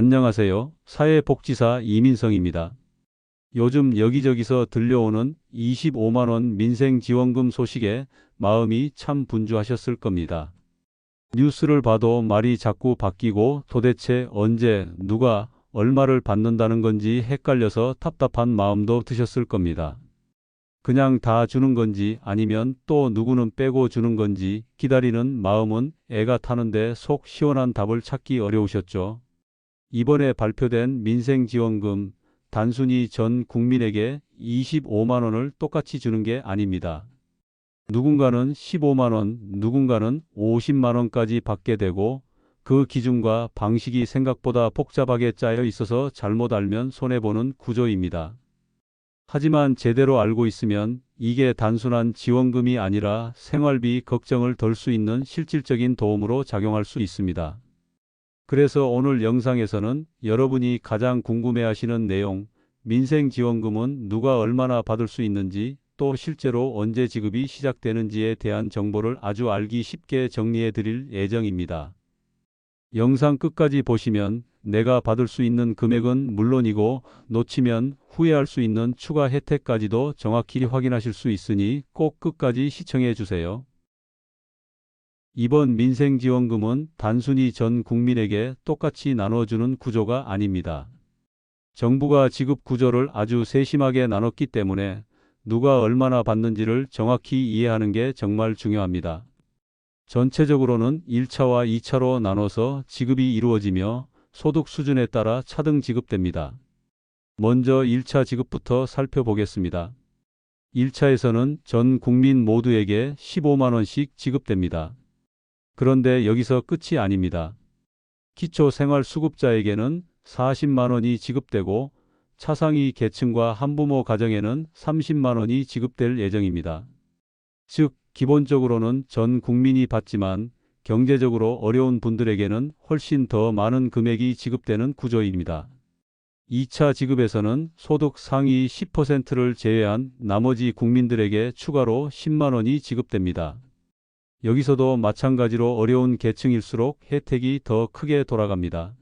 안녕하세요. 사회복지사 이민성입니다. 요즘 여기저기서 들려오는 25만원 민생지원금 소식에 마음이 참 분주하셨을 겁니다. 뉴스를 봐도 말이 자꾸 바뀌고 도대체 언제 누가 얼마를 받는다는 건지 헷갈려서 답답한 마음도 드셨을 겁니다. 그냥 다 주는 건지 아니면 또 누구는 빼고 주는 건지 기다리는 마음은 애가 타는데 속 시원한 답을 찾기 어려우셨죠. 이번에 발표된 민생지원금 단순히 전 국민에게 25만 원을 똑같이 주는 게 아닙니다. 누군가는 15만 원, 누군가는 50만 원까지 받게 되고 그 기준과 방식이 생각보다 복잡하게 짜여 있어서 잘못 알면 손해보는 구조입니다. 하지만 제대로 알고 있으면 이게 단순한 지원금이 아니라 생활비 걱정을 덜 수 있는 실질적인 도움으로 작용할 수 있습니다. 그래서 오늘 영상에서는 여러분이 가장 궁금해하시는 내용, 민생지원금은 누가 얼마나 받을 수 있는지, 또 실제로 언제 지급이 시작되는지에 대한 정보를 아주 알기 쉽게 정리해 드릴 예정입니다. 영상 끝까지 보시면 내가 받을 수 있는 금액은 물론이고 놓치면 후회할 수 있는 추가 혜택까지도 정확히 확인하실 수 있으니 꼭 끝까지 시청해 주세요. 이번 민생지원금은 단순히 전 국민에게 똑같이 나눠주는 구조가 아닙니다. 정부가 지급 구조를 아주 세심하게 나눴기 때문에 누가 얼마나 받는지를 정확히 이해하는 게 정말 중요합니다. 전체적으로는 1차와 2차로 나눠서 지급이 이루어지며 소득 수준에 따라 차등 지급됩니다. 먼저 1차 지급부터 살펴보겠습니다. 1차에서는 전 국민 모두에게 15만 원씩 지급됩니다. 그런데 여기서 끝이 아닙니다. 기초생활수급자에게는 40만 원이 지급되고 차상위 계층과 한부모 가정에는 30만 원이 지급될 예정입니다. 즉, 기본적으로는 전 국민이 받지만 경제적으로 어려운 분들에게는 훨씬 더 많은 금액이 지급되는 구조입니다. 2차 지급에서는 소득 상위 10%를 제외한 나머지 국민들에게 추가로 10만 원이 지급됩니다. 여기서도 마찬가지로 어려운 계층일수록 혜택이 더 크게 돌아갑니다.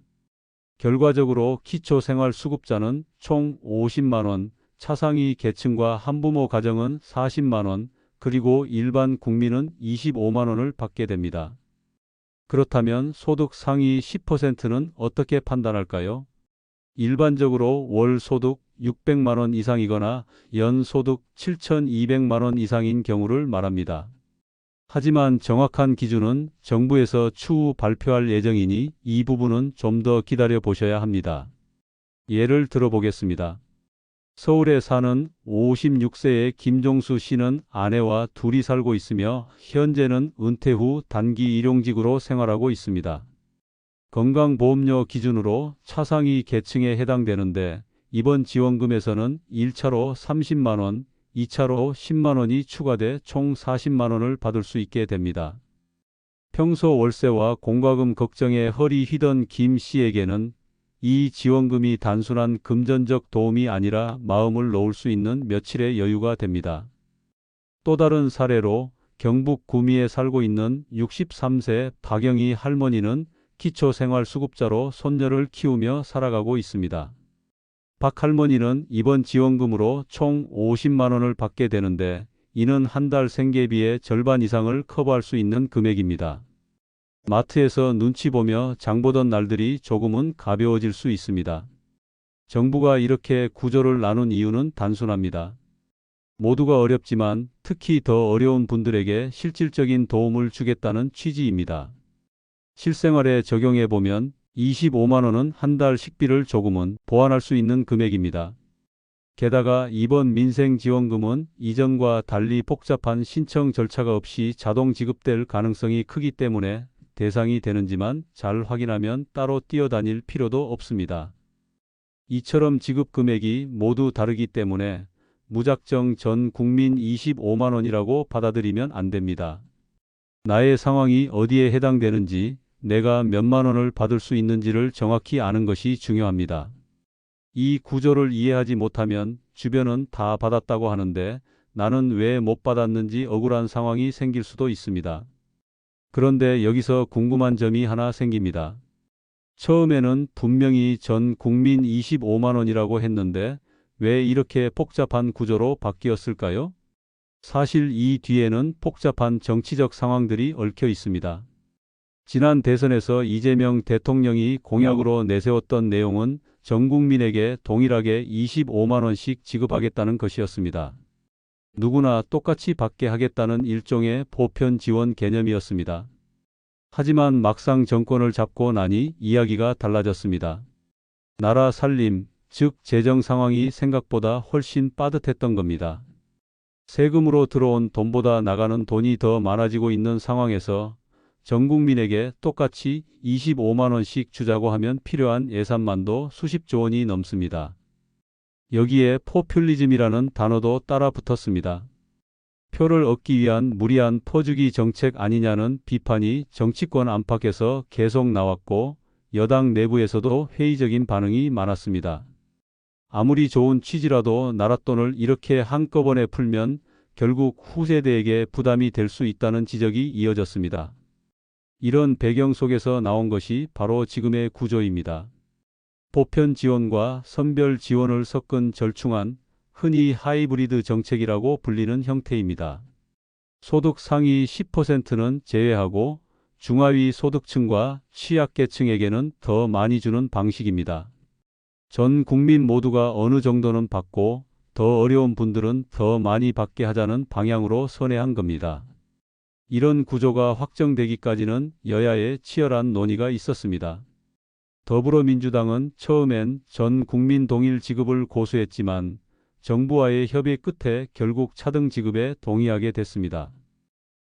결과적으로 기초생활수급자는 총 50만 원, 차상위 계층과 한부모 가정은 40만 원, 그리고 일반 국민은 25만 원을 받게 됩니다. 그렇다면 소득 상위 10%는 어떻게 판단할까요? 일반적으로 월 소득 600만 원 이상이거나 연 소득 7,200만 원 이상인 경우를 말합니다. 하지만 정확한 기준은 정부에서 추후 발표할 예정이니 이 부분은 좀 더 기다려 보셔야 합니다. 예를 들어 보겠습니다. 서울에 사는 56세의 김종수 씨는 아내와 둘이 살고 있으며 현재는 은퇴 후 단기 일용직으로 생활하고 있습니다. 건강보험료 기준으로 차상위 계층에 해당되는데 이번 지원금에서는 1차로 30만 원, 2차로 10만 원이 추가돼 총 40만 원을 받을 수 있게 됩니다. 평소 월세와 공과금 걱정에 허리 휘던 김 씨에게는 이 지원금이 단순한 금전적 도움이 아니라 마음을 놓을 수 있는 며칠의 여유가 됩니다. 또 다른 사례로 경북 구미에 살고 있는 63세 박영희 할머니는 기초생활수급자로 손녀를 키우며 살아가고 있습니다. 박 할머니는 이번 지원금으로 총 50만 원을 받게 되는데 이는 한 달 생계비의 절반 이상을 커버할 수 있는 금액입니다. 마트에서 눈치 보며 장 보던 날들이 조금은 가벼워질 수 있습니다. 정부가 이렇게 구조를 나눈 이유는 단순합니다. 모두가 어렵지만 특히 더 어려운 분들에게 실질적인 도움을 주겠다는 취지입니다. 실생활에 적용해 보면 25만 원은 한 달 식비를 조금은 보완할 수 있는 금액입니다. 게다가 이번 민생지원금은 이전과 달리 복잡한 신청 절차가 없이 자동 지급될 가능성이 크기 때문에 대상이 되는지만 잘 확인하면 따로 뛰어다닐 필요도 없습니다. 이처럼 지급 금액이 모두 다르기 때문에 무작정 전 국민 25만 원이라고 받아들이면 안 됩니다. 나의 상황이 어디에 해당되는지, 내가 몇만 원을 받을 수 있는지를 정확히 아는 것이 중요합니다. 이 구조를 이해하지 못하면 주변은 다 받았다고 하는데 나는 왜 못 받았는지 억울한 상황이 생길 수도 있습니다. 그런데 여기서 궁금한 점이 하나 생깁니다. 처음에는 분명히 전 국민 25만 원이라고 했는데 왜 이렇게 복잡한 구조로 바뀌었을까요? 사실 이 뒤에는 복잡한 정치적 상황들이 얽혀 있습니다. 지난 대선에서 이재명 대통령이 공약으로 내세웠던 내용은 전 국민에게 동일하게 25만 원씩 지급하겠다는 것이었습니다. 누구나 똑같이 받게 하겠다는 일종의 보편 지원 개념이었습니다. 하지만 막상 정권을 잡고 나니 이야기가 달라졌습니다. 나라 살림, 즉 재정 상황이 생각보다 훨씬 빠듯했던 겁니다. 세금으로 들어온 돈보다 나가는 돈이 더 많아지고 있는 상황에서 전 국민에게 똑같이 25만 원씩 주자고 하면 필요한 예산만도 수십조 원이 넘습니다. 여기에 포퓰리즘이라는 단어도 따라 붙었습니다. 표를 얻기 위한 무리한 퍼주기 정책 아니냐는 비판이 정치권 안팎에서 계속 나왔고 여당 내부에서도 회의적인 반응이 많았습니다. 아무리 좋은 취지라도 나랏돈을 이렇게 한꺼번에 풀면 결국 후세대에게 부담이 될 수 있다는 지적이 이어졌습니다. 이런 배경 속에서 나온 것이 바로 지금의 구조입니다. 보편 지원과 선별 지원을 섞은 절충안, 흔히 하이브리드 정책이라고 불리는 형태입니다. 소득 상위 10%는 제외하고 중하위 소득층과 취약계층에게는 더 많이 주는 방식입니다. 전 국민 모두가 어느 정도는 받고 더 어려운 분들은 더 많이 받게 하자는 방향으로 선회한 겁니다. 이런 구조가 확정되기까지는 여야의 치열한 논의가 있었습니다. 더불어민주당은 처음엔 전 국민 동일 지급을 고수했지만 정부와의 협의 끝에 결국 차등 지급에 동의하게 됐습니다.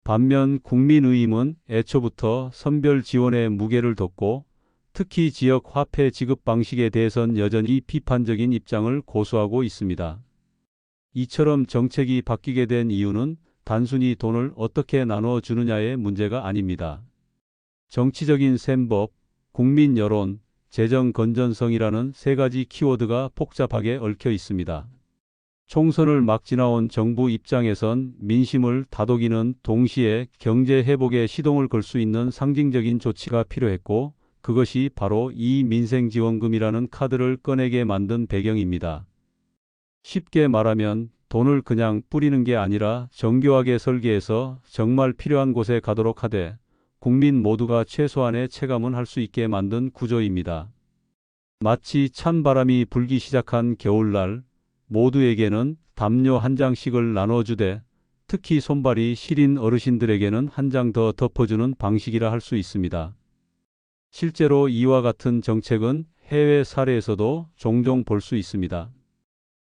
반면 국민의힘은 애초부터 선별 지원에 무게를 뒀고 특히 지역 화폐 지급 방식에 대해선 여전히 비판적인 입장을 고수하고 있습니다. 이처럼 정책이 바뀌게 된 이유는 단순히 돈을 어떻게 나눠 주느냐의 문제가 아닙니다. 정치적인 셈법, 국민 여론, 재정 건전성이라는 세 가지 키워드가 복잡하게 얽혀 있습니다. 총선을 막 지나온 정부 입장에선 민심을 다독이는 동시에 경제 회복에 시동을 걸 수 있는 상징적인 조치가 필요했고 그것이 바로 이 민생지원금이라는 카드를 꺼내게 만든 배경입니다. 쉽게 말하면 돈을 그냥 뿌리는 게 아니라 정교하게 설계해서 정말 필요한 곳에 가도록 하되 국민 모두가 최소한의 체감은 할 수 있게 만든 구조입니다. 마치 찬바람이 불기 시작한 겨울날 모두에게는 담요 한 장씩을 나눠주되 특히 손발이 시린 어르신들에게는 한 장 더 덮어주는 방식이라 할 수 있습니다. 실제로 이와 같은 정책은 해외 사례에서도 종종 볼 수 있습니다.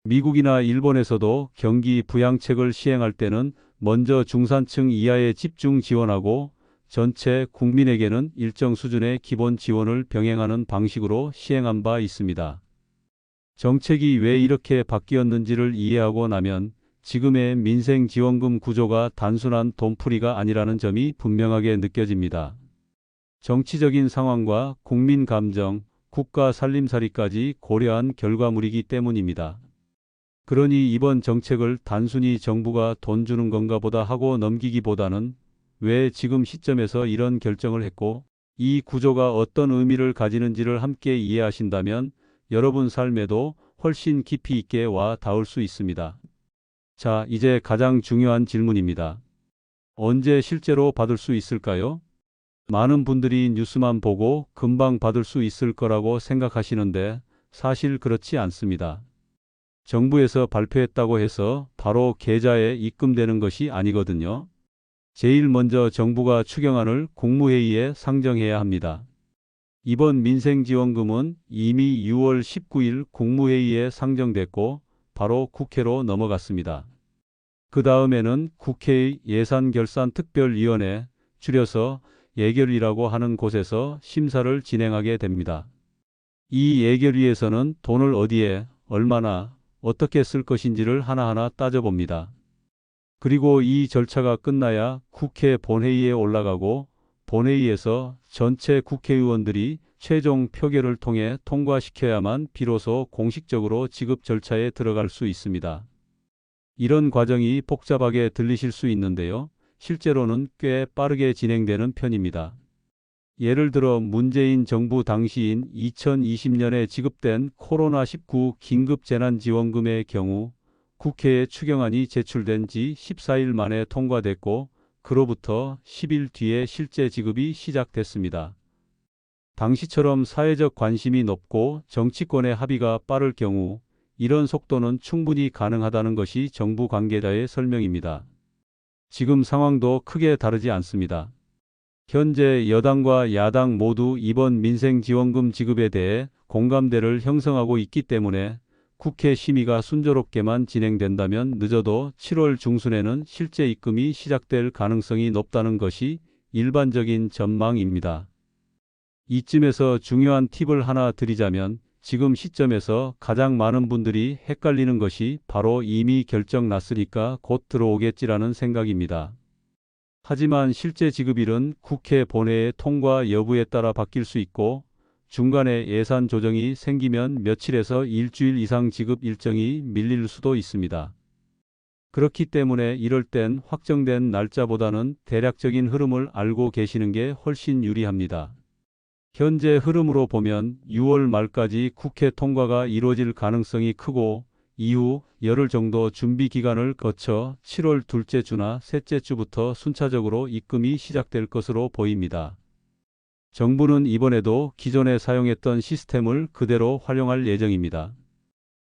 미국이나 일본에서도 경기 부양책을 시행할 때는 먼저 중산층 이하에 집중 지원하고 전체 국민에게는 일정 수준의 기본 지원을 병행하는 방식으로 시행한 바 있습니다. 정책이 왜 이렇게 바뀌었는지를 이해하고 나면 지금의 민생지원금 구조가 단순한 돈풀이가 아니라는 점이 분명하게 느껴집니다. 정치적인 상황과 국민 감정, 국가 살림살이까지 고려한 결과물이기 때문입니다. 그러니 이번 정책을 단순히 정부가 돈 주는 건가 보다 하고 넘기기보다는 왜 지금 시점에서 이런 결정을 했고 이 구조가 어떤 의미를 가지는지를 함께 이해하신다면 여러분 삶에도 훨씬 깊이 있게 와 닿을 수 있습니다. 자, 이제 가장 중요한 질문입니다. 언제 실제로 받을 수 있을까요? 많은 분들이 뉴스만 보고 금방 받을 수 있을 거라고 생각하시는데 사실 그렇지 않습니다. 정부에서 발표했다고 해서 바로 계좌에 입금되는 것이 아니거든요. 제일 먼저 정부가 추경안을 국무회의에 상정해야 합니다. 이번 민생지원금은 이미 6월 19일 국무회의에 상정됐고 바로 국회로 넘어갔습니다. 그 다음에는 국회의 예산결산특별위원회, 줄여서 예결위라고 하는 곳에서 심사를 진행하게 됩니다. 이 예결위에서는 돈을 어디에, 얼마나, 어떻게 쓸 것인지를 하나하나 따져봅니다. 그리고 이 절차가 끝나야 국회 본회의에 올라가고 본회의에서 전체 국회의원들이 최종 표결을 통해 통과시켜야만 비로소 공식적으로 지급 절차에 들어갈 수 있습니다. 이런 과정이 복잡하게 들리실 수 있는데요. 실제로는 꽤 빠르게 진행되는 편입니다. 예를 들어 문재인 정부 당시인 2020년에 지급된 코로나19 긴급재난지원금의 경우 국회에 추경안이 제출된 지 14일 만에 통과됐고 그로부터 10일 뒤에 실제 지급이 시작됐습니다. 당시처럼 사회적 관심이 높고 정치권의 합의가 빠를 경우 이런 속도는 충분히 가능하다는 것이 정부 관계자의 설명입니다. 지금 상황도 크게 다르지 않습니다. 현재 여당과 야당 모두 이번 민생지원금 지급에 대해 공감대를 형성하고 있기 때문에 국회 심의가 순조롭게만 진행된다면 늦어도 7월 중순에는 실제 입금이 시작될 가능성이 높다는 것이 일반적인 전망입니다. 이쯤에서 중요한 팁을 하나 드리자면 지금 시점에서 가장 많은 분들이 헷갈리는 것이 바로 이미 결정 났으니까 곧 들어오겠지라는 생각입니다. 하지만 실제 지급일은 국회 본회의 통과 여부에 따라 바뀔 수 있고 중간에 예산 조정이 생기면 며칠에서 일주일 이상 지급 일정이 밀릴 수도 있습니다. 그렇기 때문에 이럴 땐 확정된 날짜보다는 대략적인 흐름을 알고 계시는 게 훨씬 유리합니다. 현재 흐름으로 보면 6월 말까지 국회 통과가 이루어질 가능성이 크고 이후 열흘 정도 준비 기간을 거쳐 7월 둘째 주나 셋째 주부터 순차적으로 입금이 시작될 것으로 보입니다. 정부는 이번에도 기존에 사용했던 시스템을 그대로 활용할 예정입니다.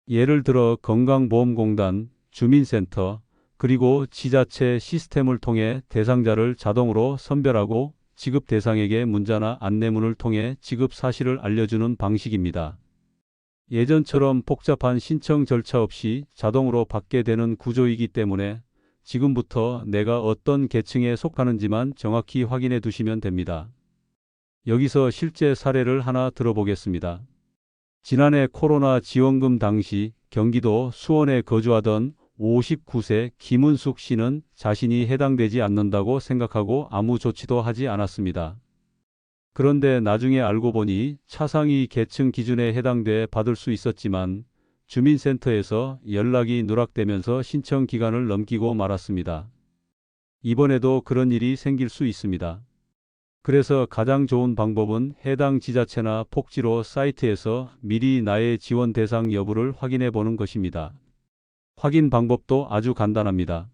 예를 들어 건강보험공단, 주민센터, 그리고 지자체 시스템을 통해 대상자를 자동으로 선별하고 지급 대상에게 문자나 안내문을 통해 지급 사실을 알려주는 방식입니다. 예전처럼 복잡한 신청 절차 없이 자동으로 받게 되는 구조이기 때문에 지금부터 내가 어떤 계층에 속하는지만 정확히 확인해 두시면 됩니다. 여기서 실제 사례를 하나 들어보겠습니다. 지난해 코로나 지원금 당시 경기도 수원에 거주하던 59세 김은숙 씨는 자신이 해당되지 않는다고 생각하고 아무 조치도 하지 않았습니다. 그런데 나중에 알고 보니 차상위 계층 기준에 해당돼 받을 수 있었지만 주민센터에서 연락이 누락되면서 신청 기간을 넘기고 말았습니다. 이번에도 그런 일이 생길 수 있습니다. 그래서 가장 좋은 방법은 해당 지자체나 복지로 사이트에서 미리 나의 지원 대상 여부를 확인해 보는 것입니다. 확인 방법도 아주 간단합니다.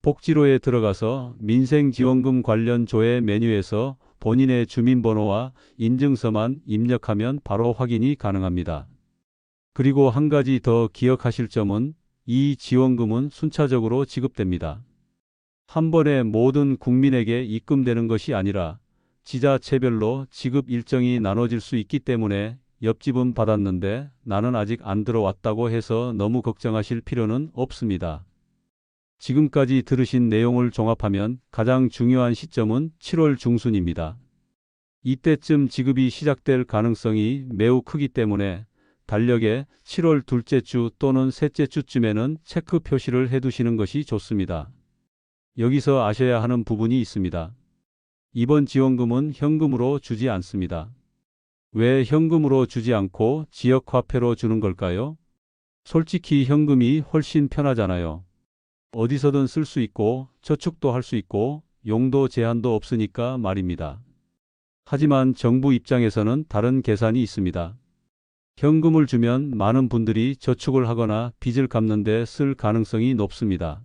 복지로에 들어가서 민생지원금 관련 조회 메뉴에서 본인의 주민번호와 인증서만 입력하면 바로 확인이 가능합니다. 그리고 한 가지 더 기억하실 점은 이 지원금은 순차적으로 지급됩니다. 한 번에 모든 국민에게 입금되는 것이 아니라 지자체별로 지급 일정이 나눠질 수 있기 때문에 옆집은 받았는데 나는 아직 안 들어왔다고 해서 너무 걱정하실 필요는 없습니다. 지금까지 들으신 내용을 종합하면 가장 중요한 시점은 7월 중순입니다. 이때쯤 지급이 시작될 가능성이 매우 크기 때문에 달력에 7월 둘째 주 또는 셋째 주쯤에는 체크 표시를 해두시는 것이 좋습니다. 여기서 아셔야 하는 부분이 있습니다. 이번 지원금은 현금으로 주지 않습니다. 왜 현금으로 주지 않고 지역화폐로 주는 걸까요? 솔직히 현금이 훨씬 편하잖아요. 어디서든 쓸 수 있고 저축도 할 수 있고 용도 제한도 없으니까 말입니다. 하지만 정부 입장에서는 다른 계산이 있습니다. 현금을 주면 많은 분들이 저축을 하거나 빚을 갚는 데 쓸 가능성이 높습니다.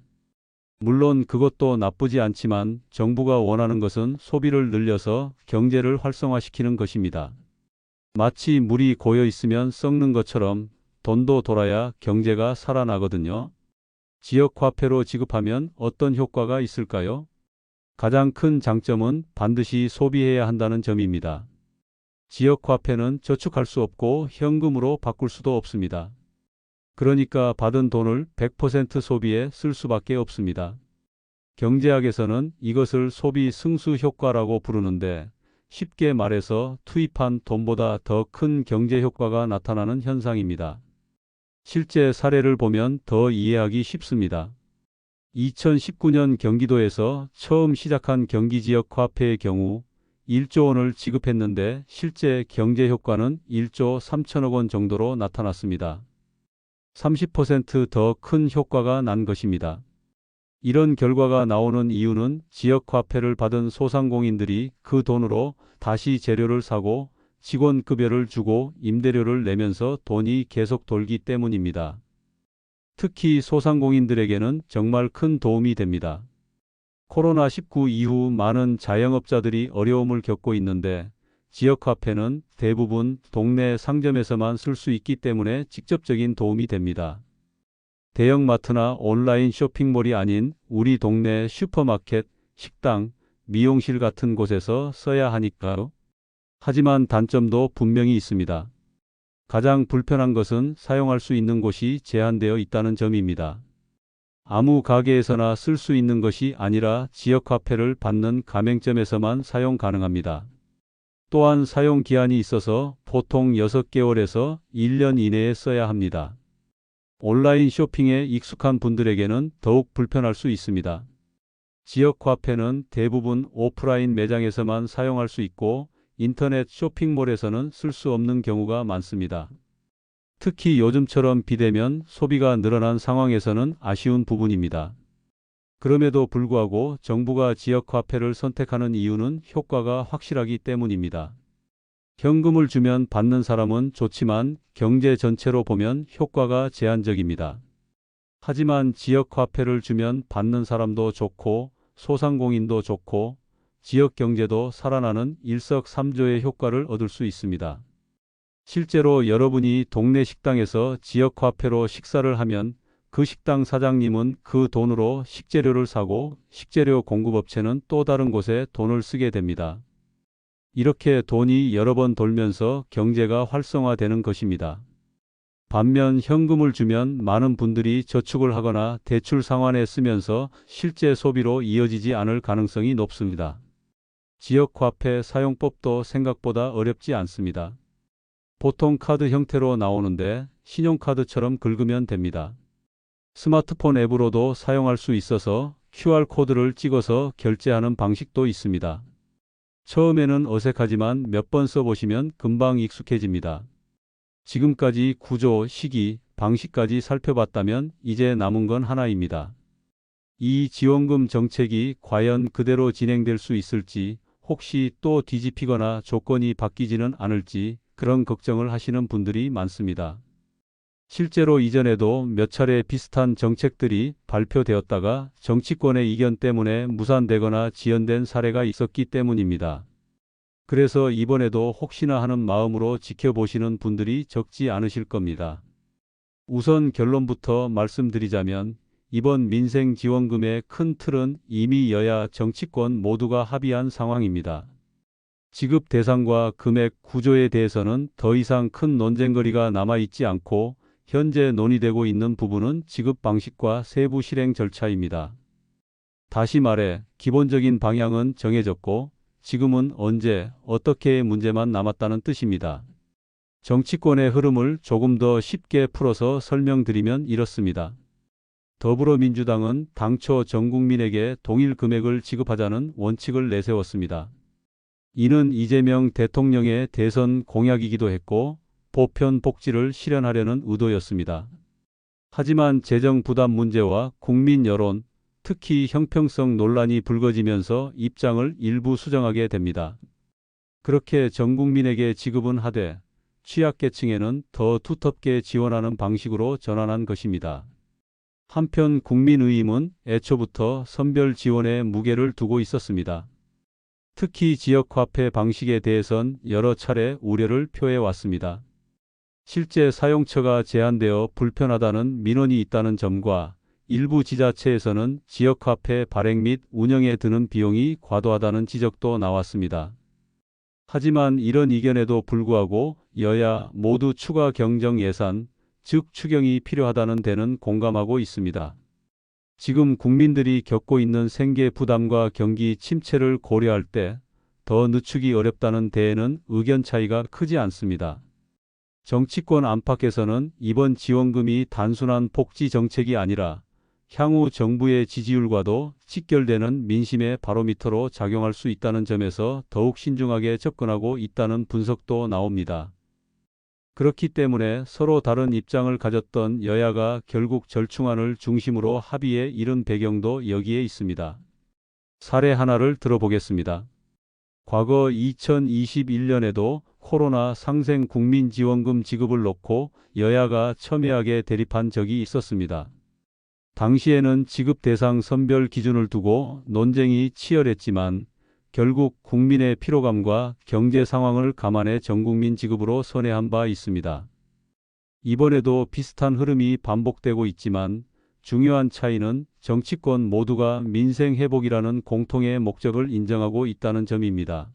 물론 그것도 나쁘지 않지만 정부가 원하는 것은 소비를 늘려서 경제를 활성화시키는 것입니다. 마치 물이 고여 있으면 썩는 것처럼 돈도 돌아야 경제가 살아나거든요. 지역화폐로 지급하면 어떤 효과가 있을까요? 가장 큰 장점은 반드시 소비해야 한다는 점입니다. 지역화폐는 저축할 수 없고 현금으로 바꿀 수도 없습니다. 그러니까 받은 돈을 100% 소비에 쓸 수밖에 없습니다. 경제학에서는 이것을 소비 승수 효과라고 부르는데 쉽게 말해서 투입한 돈보다 더 큰 경제 효과가 나타나는 현상입니다. 실제 사례를 보면 더 이해하기 쉽습니다. 2019년 경기도에서 처음 시작한 경기지역화폐의 경우 1조 원을 지급했는데 실제 경제 효과는 1조 3천억 원 정도로 나타났습니다. 30% 더 큰 효과가 난 것입니다. 이런 결과가 나오는 이유는 지역화폐를 받은 소상공인들이 그 돈으로 다시 재료를 사고 직원급여를 주고 임대료를 내면서 돈이 계속 돌기 때문입니다. 특히 소상공인들에게는 정말 큰 도움이 됩니다. 코로나19 이후 많은 자영업자들이 어려움을 겪고 있는데 지역화폐는 대부분 동네 상점에서만 쓸 수 있기 때문에 직접적인 도움이 됩니다. 대형마트나 온라인 쇼핑몰이 아닌 우리 동네 슈퍼마켓, 식당, 미용실 같은 곳에서 써야 하니까요. 하지만 단점도 분명히 있습니다. 가장 불편한 것은 사용할 수 있는 곳이 제한되어 있다는 점입니다. 아무 가게에서나 쓸 수 있는 것이 아니라 지역화폐를 받는 가맹점에서만 사용 가능합니다. 또한 사용 기한이 있어서 보통 6개월에서 1년 이내에 써야 합니다. 온라인 쇼핑에 익숙한 분들에게는 더욱 불편할 수 있습니다. 지역화폐는 대부분 오프라인 매장에서만 사용할 수 있고 인터넷 쇼핑몰에서는 쓸 수 없는 경우가 많습니다. 특히 요즘처럼 비대면 소비가 늘어난 상황에서는 아쉬운 부분입니다. 그럼에도 불구하고 정부가 지역화폐를 선택하는 이유는 효과가 확실하기 때문입니다. 현금을 주면 받는 사람은 좋지만 경제 전체로 보면 효과가 제한적입니다. 하지만 지역화폐를 주면 받는 사람도 좋고 소상공인도 좋고 지역 경제도 살아나는 일석삼조의 효과를 얻을 수 있습니다. 실제로 여러분이 동네 식당에서 지역화폐로 식사를 하면 그 식당 사장님은 그 돈으로 식재료를 사고 식재료 공급업체는 또 다른 곳에 돈을 쓰게 됩니다. 이렇게 돈이 여러 번 돌면서 경제가 활성화되는 것입니다. 반면 현금을 주면 많은 분들이 저축을 하거나 대출 상환에 쓰면서 실제 소비로 이어지지 않을 가능성이 높습니다. 지역화폐 사용법도 생각보다 어렵지 않습니다. 보통 카드 형태로 나오는데 신용카드처럼 긁으면 됩니다. 스마트폰 앱으로도 사용할 수 있어서 QR코드를 찍어서 결제하는 방식도 있습니다. 처음에는 어색하지만 몇 번 써보시면 금방 익숙해집니다. 지금까지 구조, 시기, 방식까지 살펴봤다면 이제 남은 건 하나입니다. 이 지원금 정책이 과연 그대로 진행될 수 있을지, 혹시 또 뒤집히거나 조건이 바뀌지는 않을지 그런 걱정을 하시는 분들이 많습니다. 실제로 이전에도 몇 차례 비슷한 정책들이 발표되었다가 정치권의 이견 때문에 무산되거나 지연된 사례가 있었기 때문입니다. 그래서 이번에도 혹시나 하는 마음으로 지켜보시는 분들이 적지 않으실 겁니다. 우선 결론부터 말씀드리자면 이번 민생지원금의 큰 틀은 이미 여야 정치권 모두가 합의한 상황입니다. 지급 대상과 금액 구조에 대해서는 더 이상 큰 논쟁거리가 남아있지 않고 현재 논의되고 있는 부분은 지급 방식과 세부 실행 절차입니다. 다시 말해 기본적인 방향은 정해졌고 지금은 언제, 어떻게의 문제만 남았다는 뜻입니다. 정치권의 흐름을 조금 더 쉽게 풀어서 설명드리면 이렇습니다. 더불어민주당은 당초 전 국민에게 동일 금액을 지급하자는 원칙을 내세웠습니다. 이는 이재명 대통령의 대선 공약이기도 했고 보편 복지를 실현하려는 의도였습니다. 하지만 재정 부담 문제와 국민 여론, 특히 형평성 논란이 불거지면서 입장을 일부 수정하게 됩니다. 그렇게 전 국민에게 지급은 하되 취약계층에는 더 두텁게 지원하는 방식으로 전환한 것입니다. 한편 국민의힘은 애초부터 선별 지원에 무게를 두고 있었습니다. 특히 지역화폐 방식에 대해선 여러 차례 우려를 표해 왔습니다. 실제 사용처가 제한되어 불편하다는 민원이 있다는 점과 일부 지자체에서는 지역화폐 발행 및 운영에 드는 비용이 과도하다는 지적도 나왔습니다. 하지만 이런 이견에도 불구하고 여야 모두 추가 경정 예산, 즉 추경이 필요하다는 데는 공감하고 있습니다. 지금 국민들이 겪고 있는 생계 부담과 경기 침체를 고려할 때 더 늦추기 어렵다는 데에는 의견 차이가 크지 않습니다. 정치권 안팎에서는 이번 지원금이 단순한 복지 정책이 아니라 향후 정부의 지지율과도 직결되는 민심의 바로미터로 작용할 수 있다는 점에서 더욱 신중하게 접근하고 있다는 분석도 나옵니다. 그렇기 때문에 서로 다른 입장을 가졌던 여야가 결국 절충안을 중심으로 합의에 이른 배경도 여기에 있습니다. 사례 하나를 들어보겠습니다. 과거 2021년에도 코로나 상생 국민지원금 지급을 놓고 여야가 첨예하게 대립한 적이 있었습니다. 당시에는 지급 대상 선별 기준을 두고 논쟁이 치열했지만 결국 국민의 피로감과 경제 상황을 감안해 전국민 지급으로 선회한 바 있습니다. 이번에도 비슷한 흐름이 반복되고 있지만 중요한 차이는 정치권 모두가 민생 회복이라는 공통의 목적을 인정하고 있다는 점입니다.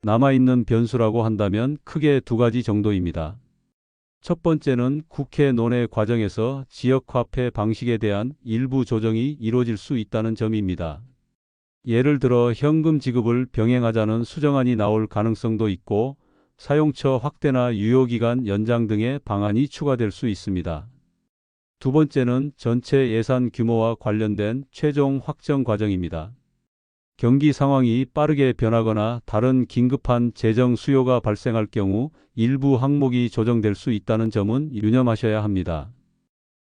남아있는 변수라고 한다면 크게 두 가지 정도입니다. 첫 번째는 국회 논의 과정에서 지역화폐 방식에 대한 일부 조정이 이루어질 수 있다는 점입니다. 예를 들어 현금 지급을 병행하자는 수정안이 나올 가능성도 있고 사용처 확대나 유효기간 연장 등의 방안이 추가될 수 있습니다. 두 번째는 전체 예산 규모와 관련된 최종 확정 과정입니다. 경기 상황이 빠르게 변하거나 다른 긴급한 재정 수요가 발생할 경우 일부 항목이 조정될 수 있다는 점은 유념하셔야 합니다.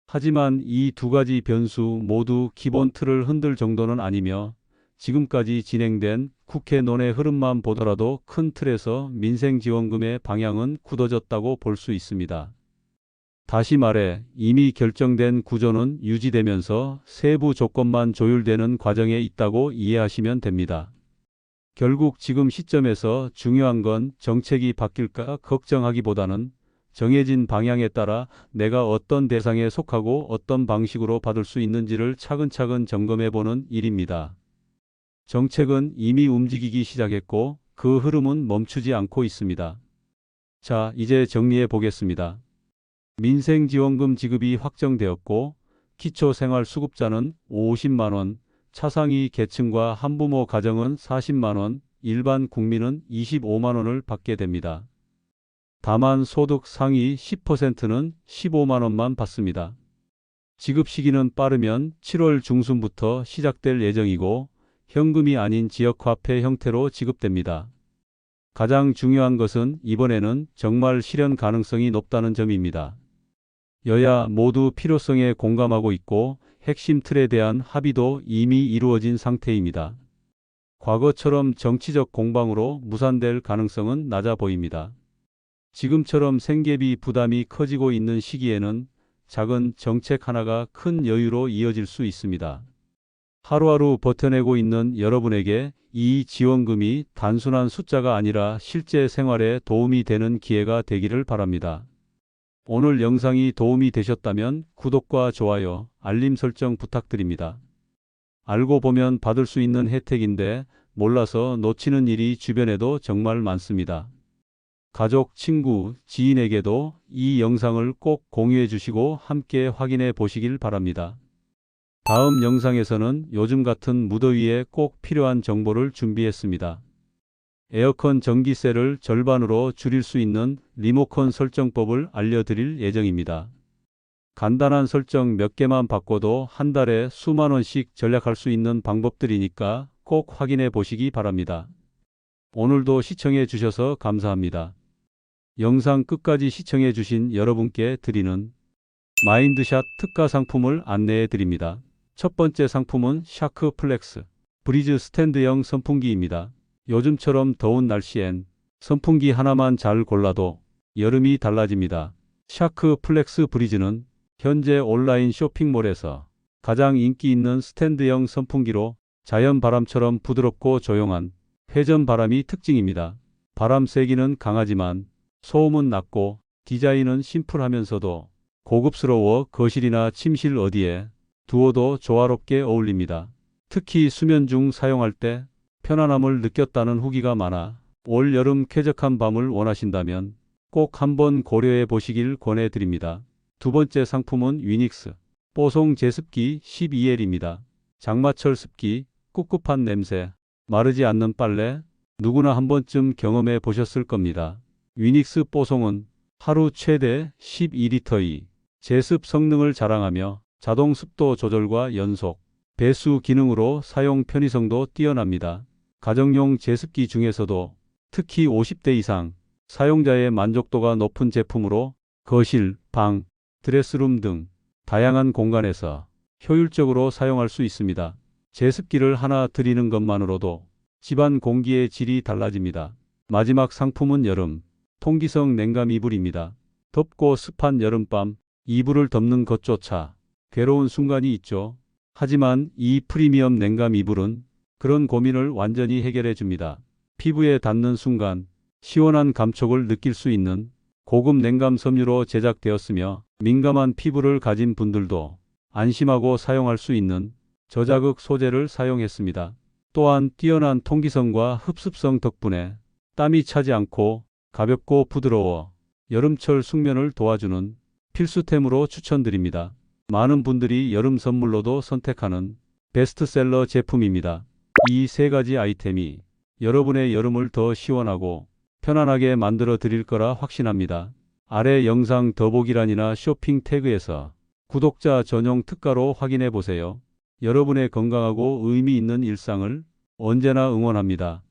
하지만 이 두 가지 변수 모두 기본 틀을 흔들 정도는 아니며 지금까지 진행된 국회 논의 흐름만 보더라도 큰 틀에서 민생지원금의 방향은 굳어졌다고 볼 수 있습니다. 다시 말해 이미 결정된 구조는 유지되면서 세부 조건만 조율되는 과정에 있다고 이해하시면 됩니다. 결국 지금 시점에서 중요한 건 정책이 바뀔까 걱정하기보다는 정해진 방향에 따라 내가 어떤 대상에 속하고 어떤 방식으로 받을 수 있는지를 차근차근 점검해보는 일입니다. 정책은 이미 움직이기 시작했고 그 흐름은 멈추지 않고 있습니다. 자, 이제 정리해 보겠습니다. 민생지원금 지급이 확정되었고 기초생활수급자는 50만 원, 차상위 계층과 한부모 가정은 40만 원, 일반 국민은 25만 원을 받게 됩니다. 다만 소득 상위 10%는 15만 원만 받습니다. 지급 시기는 빠르면 7월 중순부터 시작될 예정이고 현금이 아닌 지역화폐 형태로 지급됩니다. 가장 중요한 것은 이번에는 정말 실현 가능성이 높다는 점입니다. 여야 모두 필요성에 공감하고 있고 핵심 틀에 대한 합의도 이미 이루어진 상태입니다. 과거처럼 정치적 공방으로 무산될 가능성은 낮아 보입니다. 지금처럼 생계비 부담이 커지고 있는 시기에는 작은 정책 하나가 큰 여유로 이어질 수 있습니다. 하루하루 버텨내고 있는 여러분에게 이 지원금이 단순한 숫자가 아니라 실제 생활에 도움이 되는 기회가 되기를 바랍니다. 오늘 영상이 도움이 되셨다면 구독과 좋아요, 알림 설정 부탁드립니다. 알고 보면 받을 수 있는 혜택인데 몰라서 놓치는 일이 주변에도 정말 많습니다. 가족, 친구, 지인에게도 이 영상을 꼭 공유해 주시고 함께 확인해 보시길 바랍니다. 다음 영상에서는 요즘 같은 무더위에 꼭 필요한 정보를 준비했습니다. 에어컨 전기세를 절반으로 줄일 수 있는 리모컨 설정법을 알려드릴 예정입니다. 간단한 설정 몇 개만 바꿔도 한 달에 수만 원씩 절약할 수 있는 방법들이니까 꼭 확인해 보시기 바랍니다. 오늘도 시청해 주셔서 감사합니다. 영상 끝까지 시청해 주신 여러분께 드리는 마인드샷 특가 상품을 안내해 드립니다. 첫 번째 상품은 샤크 플렉스 브리즈 스탠드형 선풍기입니다. 요즘처럼 더운 날씨엔 선풍기 하나만 잘 골라도 여름이 달라집니다. 샤크 플렉스 브리즈는 현재 온라인 쇼핑몰에서 가장 인기 있는 스탠드형 선풍기로 자연 바람처럼 부드럽고 조용한 회전 바람이 특징입니다. 바람 세기는 강하지만 소음은 낮고 디자인은 심플하면서도 고급스러워 거실이나 침실 어디에 두어도 조화롭게 어울립니다. 특히 수면 중 사용할 때 편안함을 느꼈다는 후기가 많아 올 여름 쾌적한 밤을 원하신다면 꼭 한번 고려해 보시길 권해드립니다. 두 번째 상품은 위닉스 뽀송 제습기 12L입니다. 장마철 습기, 꿉꿉한 냄새, 마르지 않는 빨래 누구나 한 번쯤 경험해 보셨을 겁니다. 위닉스 뽀송은 하루 최대 12리터의 제습 성능을 자랑하며 자동 습도 조절과 연속, 배수 기능으로 사용 편의성도 뛰어납니다. 가정용 제습기 중에서도 특히 50대 이상 사용자의 만족도가 높은 제품으로 거실, 방, 드레스룸 등 다양한 공간에서 효율적으로 사용할 수 있습니다. 제습기를 하나 들이는 것만으로도 집안 공기의 질이 달라집니다. 마지막 상품은 여름 통기성 냉감 이불입니다. 덥고 습한 여름밤 이불을 덮는 것조차 괴로운 순간이 있죠. 하지만 이 프리미엄 냉감 이불은 그런 고민을 완전히 해결해 줍니다. 피부에 닿는 순간 시원한 감촉을 느낄 수 있는 고급 냉감 섬유로 제작되었으며 민감한 피부를 가진 분들도 안심하고 사용할 수 있는 저자극 소재를 사용했습니다. 또한 뛰어난 통기성과 흡습성 덕분에 땀이 차지 않고 가볍고 부드러워 여름철 숙면을 도와주는 필수템으로 추천드립니다. 많은 분들이 여름 선물로도 선택하는 베스트셀러 제품입니다. 이 세 가지 아이템이 여러분의 여름을 더 시원하고 편안하게 만들어 드릴 거라 확신합니다. 아래 영상 더보기란이나 쇼핑 태그에서 구독자 전용 특가로 확인해 보세요. 여러분의 건강하고 의미 있는 일상을 언제나 응원합니다.